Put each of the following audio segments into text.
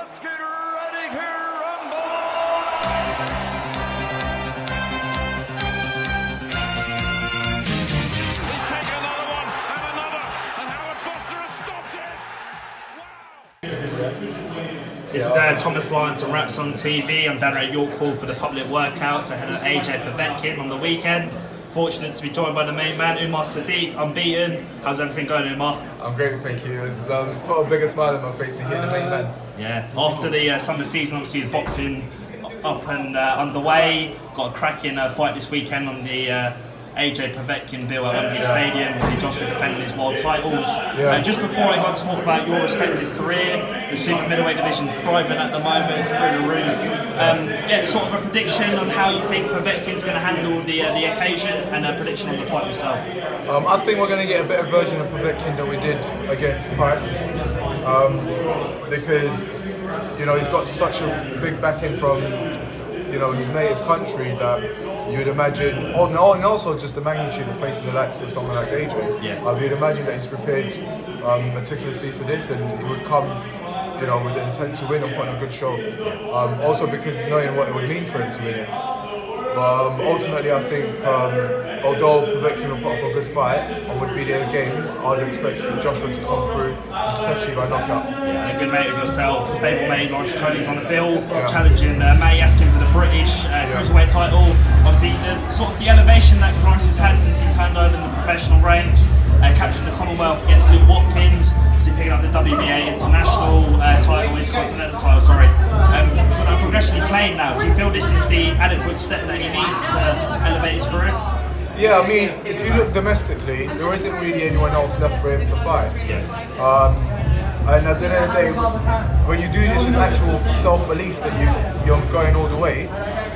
Let's get ready to rumble! He's taken another one, and Howard Foster has stopped it! Wow! This is Thomas Lyons and Raps on TV. I'm down at York Hall for the public workouts ahead of AJ-POVETKIN on the weekend. Fortunate to be joined by the main man, Umar Sadiq, unbeaten. How's everything going, Umar? I'm great, thank you. It's put a bigger smile on my face to hear the main man. Yeah, after the summer season, obviously the boxing up and underway. Got a cracking fight this weekend on the AJ-POVETKIN bill at Wembley Stadium. Obviously Joshua defending his world titles. Just before I got to talk about your respective career, the super middleweight division's thriving at the moment, it's through the roof. Get sort of a prediction on how you think Povetkin's going to handle the occasion and a prediction on the fight yourself. I think we're going to get a better version of Povetkin than we did against Price. Because, you know, he's got such a big backing from, you know, his native country that you would imagine, and also just the magnitude of facing the likes of someone like AJ. You'd imagine that he's prepared meticulously for this, and he would come, you know, with the intent to win and put on a good show. Also because knowing what it would mean for him to win it. But ultimately, I think although Povetkin will put up a good fight and would be their game, I'd expect Joshua to come through and potentially by knockout. A good mate of yourself, a stablemate, Okolie on the bill, challenging May, asking for the British cruiserweight title. Obviously, the elevation that Lawrence has had since he turned over in the professional ranks, capturing the Commonwealth against Luke Watkins, obviously picking up the WBA international title, intercontinental title, sorry. So that progression he's made now, do you feel this is the adequate step that he needs to elevate his career? Yeah, I mean, if you look domestically, there isn't really anyone else left for him to fight. And at the end of the day, when you do this with actual self-belief that you're going all the way,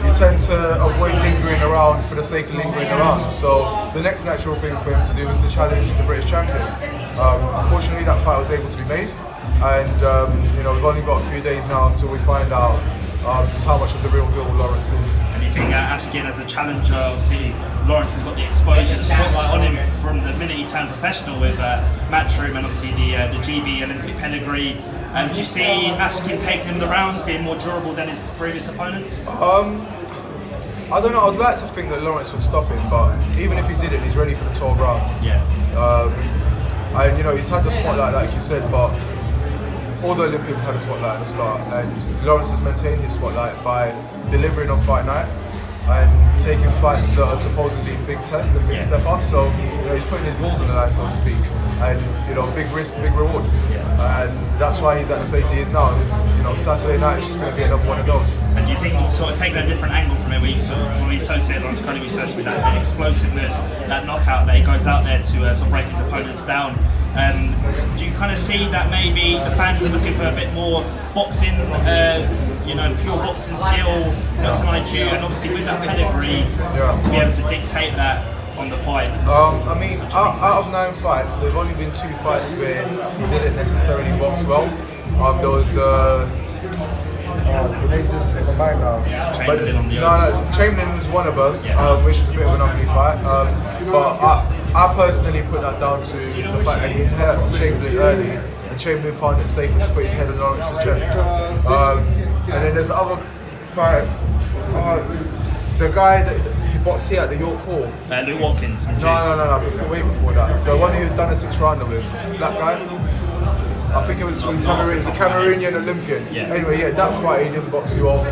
you tend to avoid lingering around for the sake of lingering around. So the next natural thing for him to do is to challenge the British champion. Unfortunately, that fight was able to be made, and you know, we've only got a few days now until we find out just how much of the real deal Lawrence is. And you think asking as a challenger, obviously Lawrence has got the exposure, the spotlight on him from the minute he turned professional with Matchroom and obviously the GB Olympic pedigree. Do you see Askin taking him the rounds, being more durable than his previous opponents? I don't know, I'd like to think that Lawrence would stop him, but even if he didn't, he's ready for the 12 rounds. And you know, he's had the spotlight like you said, but all the Olympians had a spotlight at the start, and Lawrence has maintained his spotlight by delivering on fight night and taking fights that are supposedly big tests and big step ups. So you know, he's putting his balls on the line, so to speak, and you know, big risk, big reward. And that's why he's at the place he is now. You know, Saturday night is just going to be another one of those. And do you think sort of taking a different angle from it, where you sort of, when we associate Lawrence Okolie, we associate with that explosiveness, that knockout that he goes out there to sort of break his opponents down? Do you kind of see that maybe the fans are looking for a bit more boxing, you know, pure boxing skill, boxing IQ, and obviously with that pedigree, to be able to dictate that on the fight? I mean, out of 9 fights, there have only been 2 fights where he didn't necessarily box well. There was the name just hit my mind now. Chamberlain was one of them, which was a bit of an ugly fight. But I personally put that down to the fact that he hurt Chamberlain early, and Chamberlain found it safer to put his head on Lawrence's chest. And then there's the other fight, the guy that he boxed here at the York Hall. Luke Watkins. No, way before that. The one who done a 6-rounder with, that guy. I think it was from Cameroon, it's a Cameroonian Olympian. Anyway, that fight he didn't box you off.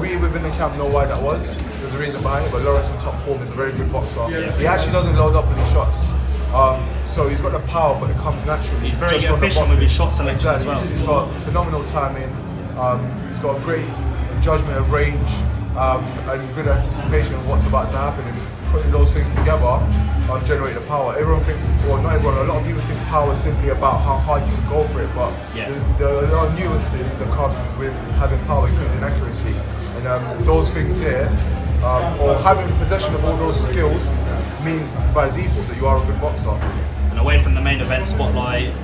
We within the camp know why that was. There's a reason behind it, but Lawrence in top form is a very good boxer. He actually doesn't load up with his shots. So he's got the power, but it comes naturally. He's very efficient with his shot selection as well. He's got phenomenal timing. He's got a great judgment of range and good anticipation of what's about to happen. And putting those things together generate the power. Everyone thinks, well, not everyone, a lot of people think power is simply about how hard you can go for it, but there are nuances that come with having power, including accuracy. And those things here, or having possession of all those skills, means by default that you are a good boxer. And away from the main event spotlight,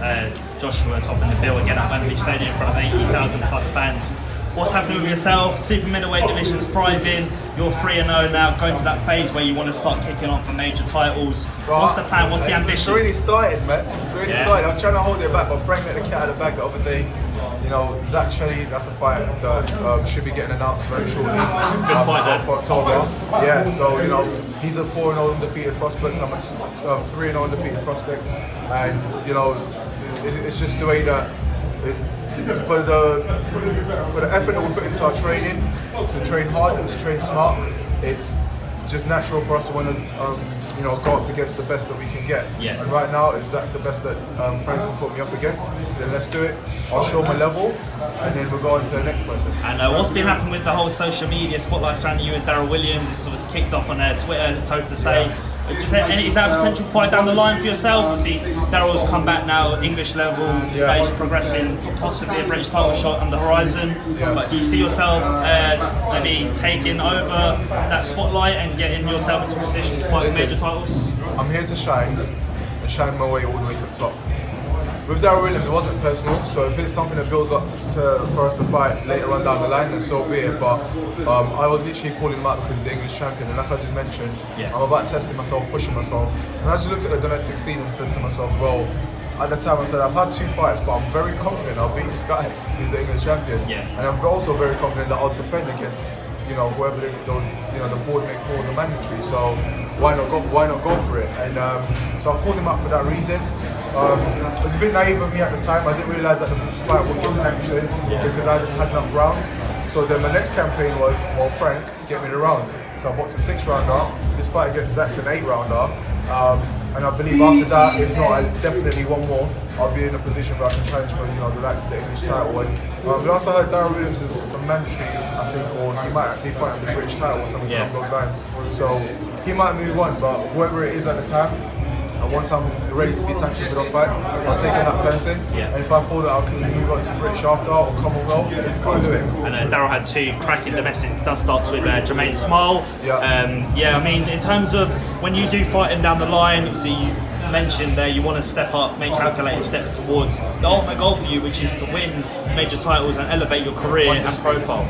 Joshua topping the bill again at Wembley Stadium in front of 80,000 plus fans. What's happening with yourself? Super middleweight division's thriving. You're 3-0 now, going to that phase where you want to start kicking on for major titles. What's the plan? What's the ambition? It's already started, man. It's already started. I'm trying to hold it back, but Frank let the cat out of the bag the other day. You know, Zach Chelli, that's a fight that should be getting announced very shortly. Good fight, for October. Yeah, so you know, he's a 4-0 undefeated prospect. I'm a 3-0 undefeated prospect, and you know, it's just the way that. For the effort that we put into our training, to train hard and to train smart, it's just natural for us to want to you know, go up against the best that we can get. Yeah. And right now, if that's the best that Frank can put me up against, then let's do it. I'll show my level, and then we'll go on to the next person. And what's been happening with the whole social media spotlight surrounding you and Daryl Williams? This was kicked off on Twitter, so to say. Yeah. Just is that a potential fight down the line for yourself? Obviously, Daryl's come back now, English level, he's progressing, possibly a British title shot on the horizon. Yeah. But do you see yourself maybe taking over that spotlight and getting yourself into a position to fight for major titles? I'm here to shine and shine my way all the way to the top. With Daryl Williams, it wasn't personal, so if it's something that builds up for us to fight later on down the line, then so be it. But I was literally calling him out because he's the English champion, and like I just mentioned, I'm about testing myself, pushing myself. And I just looked at the domestic scene and said to myself, well, at the time I said, I've had 2 fights, but I'm very confident I'll beat this guy. He's the English champion. Yeah. And I'm also very confident that I'll defend against, you know, whoever the board may call as a mandatory. So why not go for it? And so I called him out for that reason. It was a bit naive of me at the time. I didn't realise that the fight would get sanctioned because I hadn't had enough rounds. So then my next campaign was, well, Frank, get me the rounds. So I boxed a 6-rounder. This fight against Zach's an 8-rounder. And I believe after that, if not, I definitely one more, I'll be in a position where I can challenge for, you know, the likes of the English title. And last I heard, Daryl Williams is a mandatory, I think, or he might be fighting for the British title or something along those lines. So he might move on, but whoever it is at the time, and once I'm ready to be sanctioned for those fights, I'll take on that person. And if I feel that I can move on to British after or Commonwealth, I'll do it. And Daryl had 2 cracking domestic dust-ups with Jermaine Smile. I mean, in terms of when you do fight him down the line, obviously you mentioned there you want to step up, make calculated steps towards the ultimate goal for you, which is to win major titles and elevate your career and profile.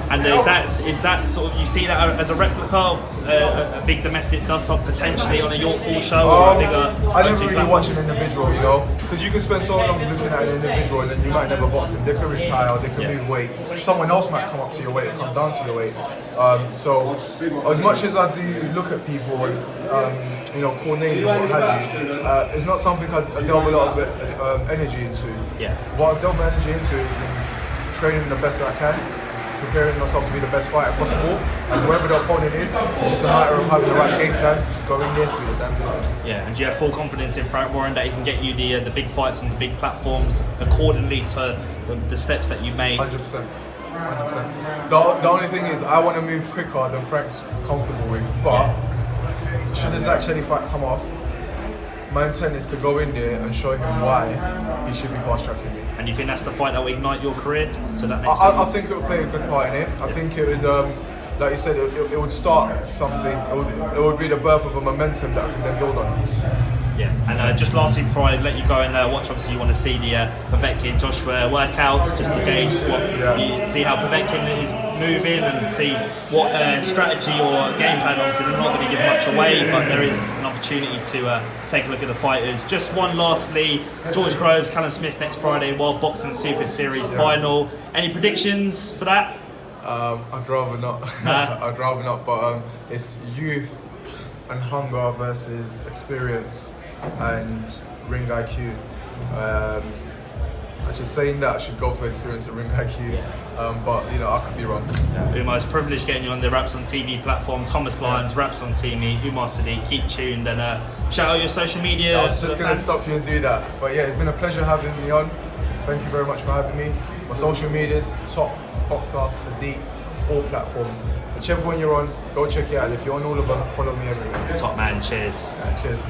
And is that sort of, you see that as a replica of a big domestic dust-up potentially on a York Hall show or a bigger? I never really watch an individual, you know, because you can spend so long looking at an individual and then you might never box him. They can retire, they can move weights. Someone else might come up to your weight or come down to your weight. So as much as I do look at people and you know, call names and what have you, it's not something I delve a lot of energy into. What I delve my energy into is in training the best that I can, preparing myself to be the best fighter possible, and whoever the opponent is, it's just a matter of having the right game plan to go in there and do the damn business. Yeah, and do you have full confidence in Frank Warren that he can get you the big fights and the big platforms accordingly to the steps that you made? 100%. 100%. The only thing is, I want to move quicker than Frank's comfortable with, but should the Zach Chelli fight come off, my intent is to go in there and show him why he should be fast-tracking me. And you think that's the fight that will ignite your career to that next level? I think it would play a good part in it. I think it would, like you said, it would start something. It would be the birth of a momentum that I can then build on. Yeah, and just lastly before I let you go and watch, obviously you want to see the Povetkin Joshua workouts just to gauge what see how Povetkin is moving and see what strategy or game plan. Obviously they're not going to give much away, but there is an opportunity to take a look at the fighters. Just one lastly, George Groves, Callum Smith next Friday, World Boxing Super Series final. Any predictions for that? I'd rather not. I'd rather not, but it's youth and hunger versus experience and ring IQ. I'm just saying that I should go for experience and ring IQ, but you know, I could be wrong. Umar, it's a privilege getting you on the Raps on TV platform. Thomas Lyons, Raps on TV, Umar Sadiq, keep tuned and shout out your social media. I was just going to stop you and do that, but yeah, it's been a pleasure having me on. Thank you very much for having me. My social medias, Top Boxer Sadiq, all platforms. Whichever one you're on, go check it out. If you're on all of them, follow me everywhere. Top man, cheers. Cheers.